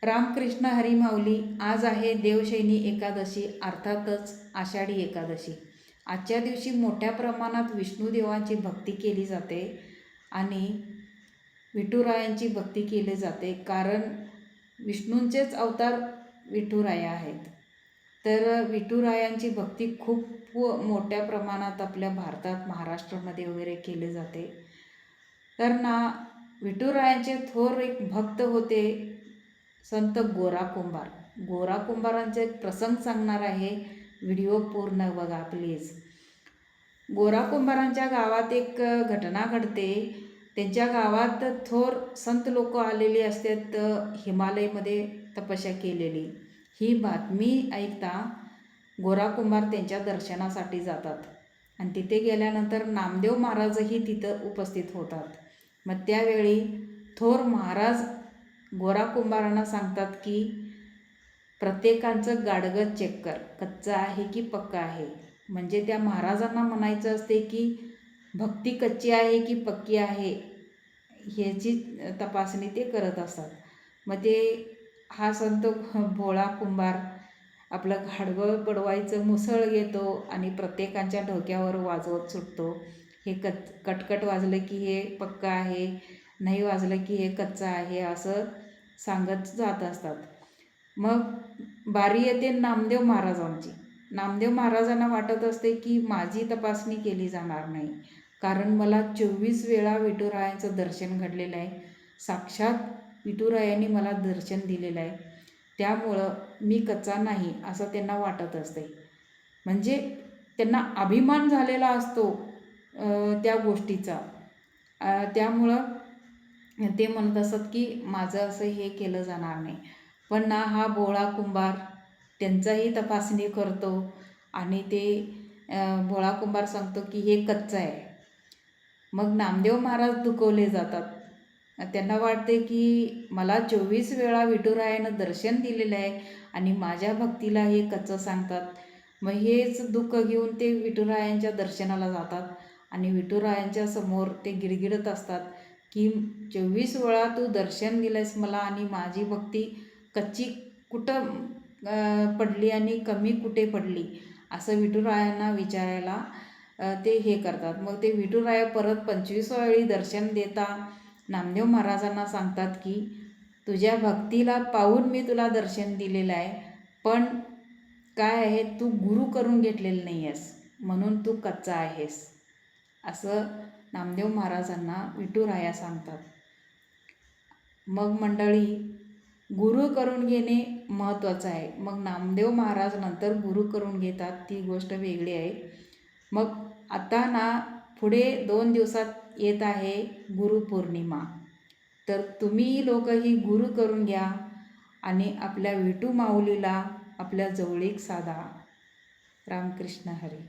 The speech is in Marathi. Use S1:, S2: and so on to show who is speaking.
S1: रामकृष्ण हरी माऊली. आज आहे देवशयनी एकादशी, अर्थातच आषाढी एकादशी. आजच्या दिवशी मोठ्या प्रमाणात विष्णुदेवांची भक्ती केली जाते आणि विठुरायांची भक्ती केली जाते, कारण विष्णूंचेच अवतार विठुराया आहेत. तर विठुरायांची भक्ती खूप मोठ्या प्रमाणात आपल्या भारतात, महाराष्ट्रामध्ये वगैरे केली जाते. तर विठुरायांचे थोर एक भक्त होते संत गोरा कुंभार. गोरा कुंभारांचा एक प्रसंग सांगणार आहे, व्हिडिओ पूर्ण बघा प्लीज. गोरा कुंभारांच्या गावात एक घटना घडते. त्यांच्या गावात थोर संत लोक आलेली असतात, हिमालयमध्ये तपस्या केलेली. ही बातमी ऐकता गोरा कुंभार त्यांच्या दर्शनासाठी जातात आणि तिथे गेल्यानंतर नामदेव महाराजही तिथं उपस्थित होतात. मग त्यावेळी थोर महाराज गोरा कुंभारांना सांगतात की प्रत्येकाचं गाडगं चेक कर, कच्चं आहे की पक्का आहे. म्हणजे त्या महाराजांना म्हणायचं असते की भक्ती कच्ची आहे की पक्की आहे ह्याची तपासणी ते करत असतात. मग ते हा संत भोळा कुंभार आपलं गाडगं बडवायचं मुसळ घेतो आणि प्रत्येकाच्या डोक्यावर वाजवत सुटतो. हे कटकट वाजलं की हे पक्का आहे, नाही वाजलं की हे कच्चं आहे, असं सांगत जात असतात. मग बारी येते नामदेव महाराजांची. नामदेव महाराजांना वाटत असते की माझी तपासणी केली जाणार नाही, कारण मला 24 वेळा विठुरायांचं दर्शन घडलेलं आहे. साक्षात विठुरायांनी मला दर्शन दिलेलं आहे, त्यामुळं मी कच्चा नाही असं त्यांना वाटत असते. म्हणजे त्यांना अभिमान झालेला असतो त्या गोष्टीचा. त्यामुळं ते म्हणत असत की माझं असं हे केलं जाणार नाही. पण हा भोळा कुंभार त्यांचाही तपासणी करतो आणि ते भोळा कुंभार सांगतो की हे कच्चं आहे. मग नामदेव महाराज दुखवले जातात. त्यांना वाटते की मला 24 वेळा विठुरायानं दर्शन दिलेलं आहे आणि माझ्या भक्तीला हे कच्चं सांगतात. मग हेच दुःख घेऊन ते विठुरायांच्या दर्शनाला जातात आणि विठुरायांच्या समोर ते गिडगिडत असतात की 24 वेळा तू दर्शन दिलंस मला आणि माझी भक्ती कच्ची कुठं पडली आणि कमी कुठे पडली, असं विठुरायांना विचारायला ते हे करतात. मग ते विठुराया परत 25 वेळी दर्शन देता नामदेव महाराजांना सांगतात की तुझ्या भक्तीला पाहून मी तुला दर्शन दिलेलं आहे, पण काय आहे, तू गुरु करून घेतलेलं नाही आहेस, म्हणून तू कच्चा आहेस, असं नामदेव महाराजांना विठुराया सांगतात. मग मंडळी, गुरु करून घेणे महत्त्वाचं आहे. मग नामदेव महाराज नंतर गुरु करून घेतात, ती गोष्ट वेगळी आहे. मग आता पुढे 2 दिवसात येत आहे गुरुपौर्णिमा. तर तुम्ही लोकही गुरु करून घ्या आणि आपल्या विठू माऊलीला आपल्या जवळीक साधा. रामकृष्ण हरी.